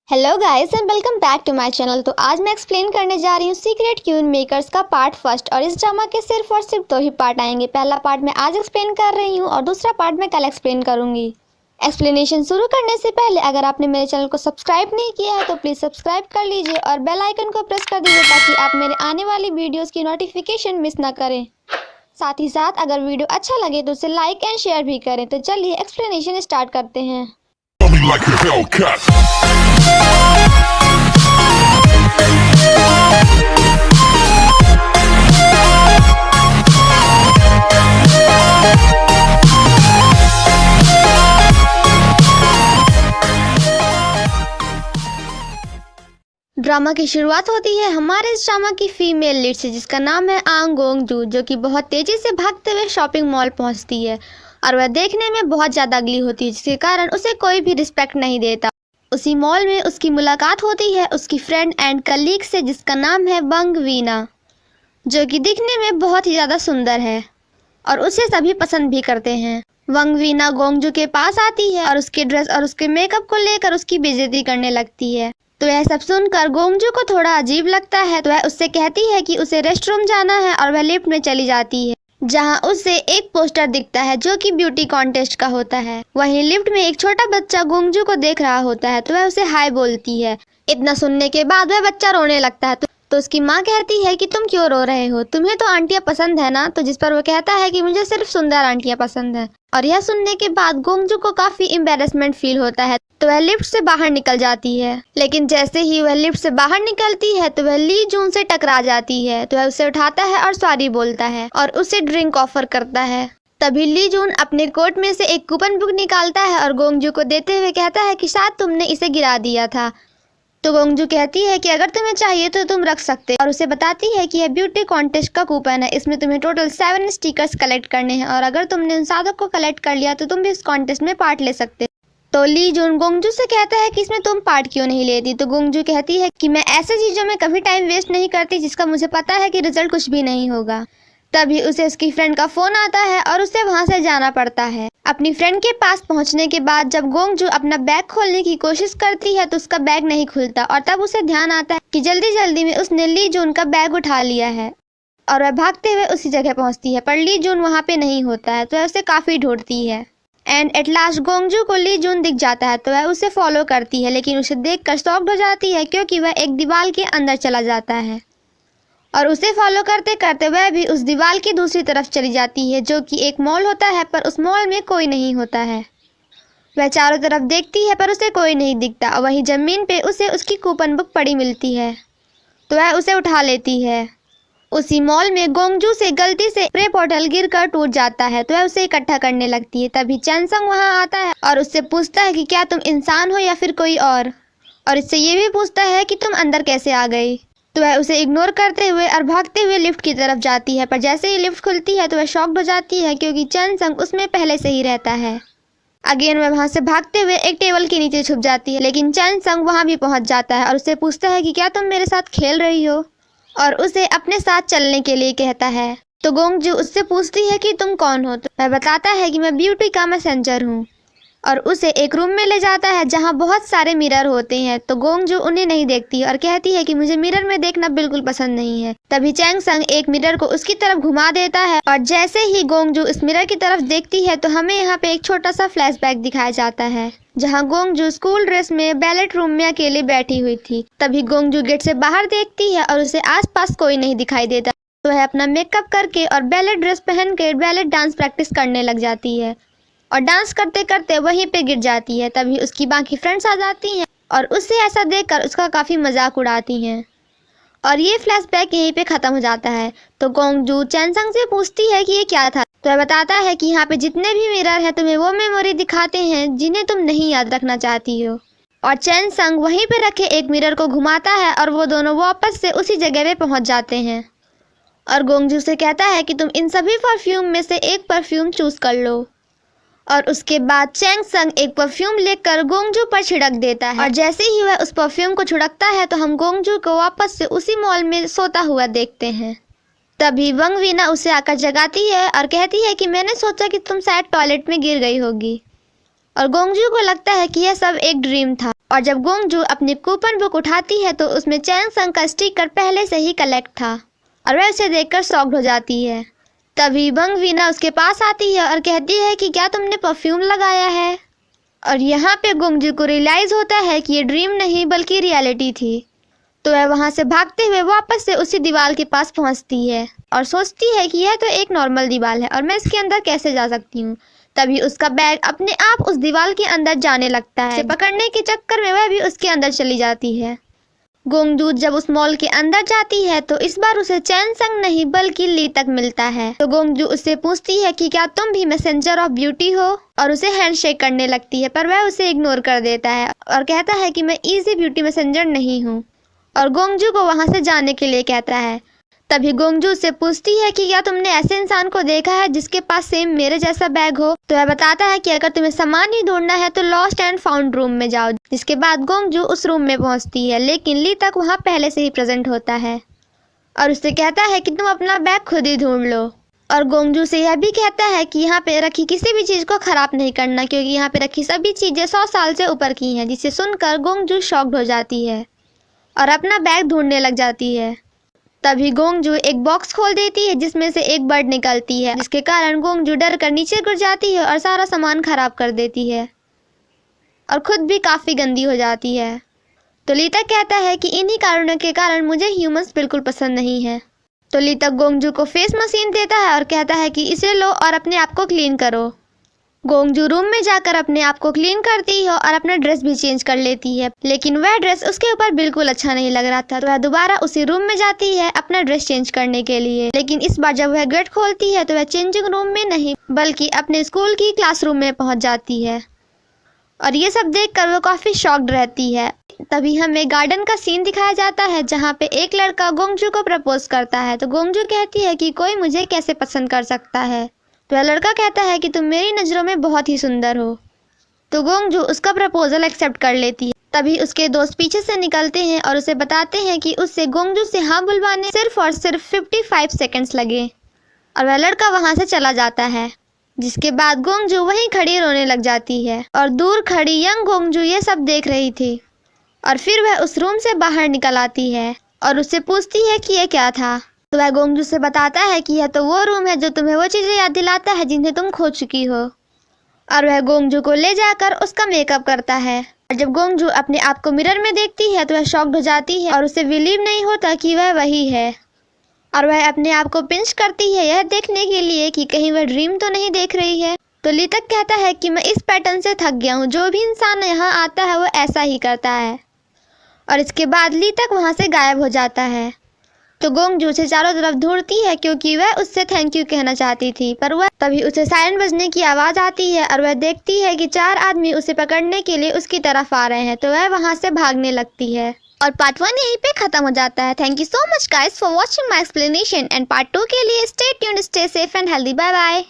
Hello guys and welcome back to my channel. तो आज मैं एक्सप्लेन करने जा रही हूँ सीक्रेट क्यून मेकर्स का पार्ट फर्स्ट। और इस ड्रामा के सिर्फ और सिर्फ दो ही पार्ट आएंगे। पहला पार्ट मैं आज एक्सप्लेन कर रही हूँ और दूसरा पार्ट मैं कल एक्सप्लेन करूँगी। एक्सप्लेनेशन शुरू करने से पहले अगर आपने मेरे चैनल को सब्सक्राइब नहीं किया है तो प्लीज़ सब्सक्राइब कर लीजिए और बेल आइकन को प्रेस कर दीजिए ताकि आप मेरे आने वाली वीडियोज़ की नोटिफिकेशन मिस ना करें। साथ ही साथ अगर वीडियो अच्छा लगे तो उसे लाइक एंड शेयर भी करें। तो चलिए एक्सप्लेनेशन स्टार्ट करते हैं। Like a Hellcat. ड्रामा की शुरुआत होती है हमारे इस ड्रामा की फीमेल लीड से, जिसका नाम है आंग गोंग जू, जो कि बहुत तेजी से भागते हुए शॉपिंग मॉल पहुंचती है और वह देखने में बहुत ज़्यादा अगली होती है, जिसके कारण उसे कोई भी रिस्पेक्ट नहीं देता। उसी मॉल में उसकी मुलाकात होती है उसकी फ्रेंड एंड कलीग से, जिसका नाम है वंग वीना, जो कि दिखने में बहुत ही ज़्यादा सुंदर है और उसे सभी पसंद भी करते हैं। वंग वीना गोंगजू के पास आती है और उसके ड्रेस और उसके मेकअप को लेकर उसकी बेइज्जती करने लगती है। तो यह सब सुनकर गोंगजू को थोड़ा अजीब लगता है, तो वह उससे कहती है कि उसे रेस्टरूम जाना है और वह लिफ्ट में चली जाती है, जहां उसे एक पोस्टर दिखता है जो कि ब्यूटी कॉन्टेस्ट का होता है। वहीं लिफ्ट में एक छोटा बच्चा गोंगजू को देख रहा होता है, तो वह उसे हाय बोलती है। इतना सुनने के बाद वह बच्चा रोने लगता है, तो उसकी माँ कहती है कि तुम क्यों रो रहे हो, तुम्हें तो आंटियाँ पसंद है ना। तो जिस पर वो कहता है कि मुझे सिर्फ सुंदर आंटियाँ पसंद है। और यह सुनने के बाद गोंगजू को काफी एम्बैरेसमेंट फील होता है, तो वह लिफ्ट से बाहर निकल जाती है। लेकिन जैसे ही वह लिफ्ट से बाहर निकलती है तो वह ली जून से टकरा जाती है, तो वह उसे उठाता है और सॉरी बोलता है और उसे ड्रिंक ऑफर करता है। तभी ली जून अपने कोट में से एक कूपन बुक निकालता है और गोंगजू को देते हुए कहता है कि शायद तुमने इसे गिरा दिया था। तो गोंगजू कहती है कि अगर तुम्हें चाहिए तो तुम रख सकते, और उसे बताती है कि यह ब्यूटी कॉन्टेस्ट का कूपन है, इसमें तुम्हें टोटल 7 स्टिकर्स कलेक्ट करने हैं और अगर तुमने उन 7 को कलेक्ट कर लिया तो तुम भी इस कॉन्टेस्ट में पार्ट ले सकते। तो ली जून गोंगजू से कहता है कि इसमें तुम पार्ट क्यों नहीं लेती। तो गोंगजू कहती है कि मैं ऐसे चीज़ों में कभी टाइम वेस्ट नहीं करती जिसका मुझे पता है कि रिजल्ट कुछ भी नहीं होगा। तभी उसे उसकी फ्रेंड का फ़ोन आता है और उसे वहाँ से जाना पड़ता है। अपनी फ्रेंड के पास पहुँचने के बाद जब गोंगजू अपना बैग खोलने की कोशिश करती है तो उसका बैग नहीं खुलता और तब उसे ध्यान आता है कि जल्दी जल्दी में उसने ली जून का बैग उठा लिया है और वह भागते हुए उसी जगह पहुँचती है, पर ली जून वहाँ पे नहीं होता है, तो वह उसे काफ़ी ढूंढती है। एंड एट लास्ट गोंगजू को ली जून दिख जाता है, तो वह उसे फॉलो करती है, लेकिन उसे देखकर शॉक्ड हो जाती है क्योंकि वह एक दीवार के अंदर चला जाता है और उसे फॉलो करते करते वह भी उस दीवार की दूसरी तरफ चली जाती है, जो कि एक मॉल होता है, पर उस मॉल में कोई नहीं होता है। वह चारों तरफ देखती है पर उसे कोई नहीं दिखता और वहीं ज़मीन पे उसे उसकी कूपन बुक पड़ी मिलती है, तो वह उसे उठा लेती है। उसी मॉल में गोंगजू से गलती से स्प्रे बॉटल गिरकर टूट जाता है, तो वह उसे इकट्ठा करने लगती है। तभी चैनसंग वहां आता है और उससे पूछता है कि क्या तुम इंसान हो या फिर कोई और इससे ये भी पूछता है कि तुम अंदर कैसे आ गई। तो वह उसे इग्नोर करते हुए और भागते हुए लिफ्ट की तरफ जाती है, पर जैसे ही लिफ्ट खुलती है तो वह शॉक्ड हो जाती है क्योंकि चैनसंग उसमें पहले से ही रहता है। अगेन वह वहां से भागते हुए एक टेबल के नीचे छुप जाती है, लेकिन चैनसंग वहां भी पहुंच जाता है और उससे पूछता है कि क्या तुम मेरे साथ खेल रही हो, और उसे अपने साथ चलने के लिए कहता है। तो गोंगजू उससे पूछती है कि तुम कौन हो, तो वह बताता है कि मैं ब्यूटी का मैसेंजर हूँ और उसे एक रूम में ले जाता है जहाँ बहुत सारे मिरर होते हैं। तो गोंगजू उन्हें नहीं देखती और कहती है कि मुझे मिरर में देखना बिल्कुल पसंद नहीं है। तभी चैनसंग एक मिरर को उसकी तरफ घुमा देता है और जैसे ही गोंगजू इस मिरर की तरफ देखती है तो हमें यहाँ पे एक छोटा सा फ्लैशबैक दिखाया जाता है, जहाँ गोंगजू स्कूल ड्रेस में बैलेट रूम में अकेले बैठी हुई थी। तभी गोंगजू गेट से बाहर देखती है और उसे आसपास कोई नहीं दिखाई देता, तो वह अपना मेकअप करके और बैलेट ड्रेस पहन के बैलेट डांस प्रैक्टिस करने लग जाती है और डांस करते करते वहीं पे गिर जाती है। तभी उसकी बाकी फ्रेंड्स आ जाती हैं और उसे ऐसा देखकर उसका काफ़ी मजाक उड़ाती हैं और ये फ्लैशबैक यहीं पे ख़त्म हो जाता है। तो गोंगजू चैनसंग से पूछती है कि ये क्या था, तो वह बताता है कि यहाँ पे जितने भी मिरर हैं तुम्हें वो मेमोरी दिखाते हैं जिन्हें तुम नहीं याद रखना चाहती हो। और चैनसंग वहीं पे रखे एक मिरर को घुमाता है और वो दोनों वापस से उसी जगह पे पहुँच जाते हैं और गोंगजू से कहता है कि तुम इन सभी परफ्यूम में से एक परफ्यूम चूज कर लो। और उसके बाद चैनसंग एक परफ्यूम लेकर गोंगजू पर छिड़क देता है और जैसे ही वह उस परफ्यूम को छिड़कता है तो हम गोंगजू को वापस से उसी मॉल में सोता हुआ देखते हैं। तभी वंग वीना उसे आकर जगाती है और कहती है कि मैंने सोचा कि तुम शायद टॉयलेट में गिर गई होगी और गोंगजू को लगता है कि यह सब एक ड्रीम था और जब गोंगजू अपनी कूपन बुक उठाती है तो उसमें चैंग संग का स्टिकर पहले से ही कलेक्ट था और वह उसे देखकर शॉक्ड हो जाती है। तभी बंग वीना उसके पास आती है और कहती है कि क्या तुमने परफ्यूम लगाया है। और यहाँ पे गोंगजू को रियलाइज़ होता है कि ये ड्रीम नहीं बल्कि रियलिटी थी। तो वह वहाँ से भागते हुए वापस से उसी दीवार के पास पहुँचती है और सोचती है कि यह तो एक नॉर्मल दीवार है और मैं इसके अंदर कैसे जा सकती हूँ। तभी उसका बैग अपने आप उस दीवार के अंदर जाने लगता है। पकड़ने के चक्कर में वह भी उसके अंदर चली जाती है। गोंगजू जब उस मॉल के अंदर जाती है तो इस बार उसे चैन संग नहीं बल्कि ली तक मिलता है। तो गोंगजू उससे पूछती है कि क्या तुम भी मैसेंजर ऑफ ब्यूटी हो और उसे हैंडशेक करने लगती है, पर वह उसे इग्नोर कर देता है और कहता है कि मैं इजी ब्यूटी मैसेंजर नहीं हूँ और गोंगजू को वहाँ से जाने के लिए कहता है। तभी गोंगजू से पूछती है कि क्या तुमने ऐसे इंसान को देखा है जिसके पास सेम मेरे जैसा बैग हो। तो वह बताता है कि अगर तुम्हें सामान ही ढूंढना है तो लॉस्ट एंड फाउंड रूम में जाओ। जिसके बाद गोंगजू उस रूम में पहुंचती है, लेकिन ली तक वहां पहले से ही प्रेजेंट होता है और उससे कहता है कि तुम अपना बैग खुद ही ढूंढ लो। और गोंगजू से यह भी कहता है कि यहाँ पे रखी किसी भी चीज़ को ख़राब नहीं करना, क्योंकि यहाँ पे रखी सभी चीज़ें 100 साल से ऊपर की हैं। जिसे सुनकर गोंगजू शॉक्ड हो जाती है और अपना बैग ढूंढने लग जाती है। तभी गोंगजू एक बॉक्स खोल देती है जिसमें से एक बर्ड निकलती है, जिसके कारण गोंगजू डर कर नीचे गिर जाती है और सारा सामान खराब कर देती है और खुद भी काफ़ी गंदी हो जाती है। तो ली तक कहता है कि इन्हीं कारणों के कारण मुझे ह्यूमंस बिल्कुल पसंद नहीं है। तो ली तक गोंगजू को फेस मशीन देता है और कहता है कि इसे लो और अपने आप को क्लीन करो। गोंगजू रूम में जाकर अपने आप को क्लीन करती है और अपना ड्रेस भी चेंज कर लेती है, लेकिन वह ड्रेस उसके ऊपर बिल्कुल अच्छा नहीं लग रहा था। तो वह दोबारा उसी रूम में जाती है अपना ड्रेस चेंज करने के लिए, लेकिन इस बार जब वह गेट खोलती है तो वह चेंजिंग रूम में नहीं बल्कि अपने स्कूल की क्लासरूम में पहुंच जाती है और ये सब देखकर वो काफ़ी शॉक्ड रहती है। तभी हमें गार्डन का सीन दिखाया जाता है जहाँ पे एक लड़का गोंगजू को प्रपोज करता है। तो गोंगजू कहती है कि कोई मुझे कैसे पसंद कर सकता है। तो वह लड़का कहता है कि तुम मेरी नज़रों में बहुत ही सुंदर हो। तो गोंगजू उसका प्रपोजल एक्सेप्ट कर लेती है। तभी उसके दोस्त पीछे से निकलते हैं और उसे बताते हैं कि उससे गोंगजू से हाँ बुलवाने सिर्फ और सिर्फ 55 सेकंड्स लगे और वह लड़का वहाँ से चला जाता है। जिसके बाद गोंगजू वहीं खड़ी रोने लग जाती है और दूर खड़ी यंग गोंगजू ये सब देख रही थी। और फिर वह उस रूम से बाहर निकल आती है और उससे पूछती है कि यह क्या था। तो वह गोंगजू से बताता है कि यह तो वो रूम है जो तुम्हें वो चीज़ें याद दिलाता है जिन्हें तुम खो चुकी हो। और वह गोंगजू को ले जाकर उसका मेकअप करता है। और जब गोंगजू अपने आप को मिरर में देखती है तो वह शॉक्ड हो जाती है और उसे बिलीव नहीं होता कि वह वही है। और वह अपने आप को पिंच करती है यह देखने के लिए कि कहीं वह ड्रीम तो नहीं देख रही है। तो ली तक कहता है कि मैं इस पैटर्न से थक गया हूँ, जो भी इंसान यहाँ आता है वो ऐसा ही करता है। और इसके बाद ली तक वहाँ से गायब हो जाता है। तो गोंगजू उसे चारों तरफ ढूंढती है क्योंकि वह उससे थैंक यू कहना चाहती थी, पर वह तभी उसे सायरन बजने की आवाज़ आती है और वह देखती है कि 4 आदमी उसे पकड़ने के लिए उसकी तरफ आ रहे हैं। तो वह वहाँ से भागने लगती है और पार्ट 1 यहीं पे खत्म हो जाता है। Thank you so much guys for watching my explanation and part 2 के लिए stay tuned, stay safe and healthy. Bye bye.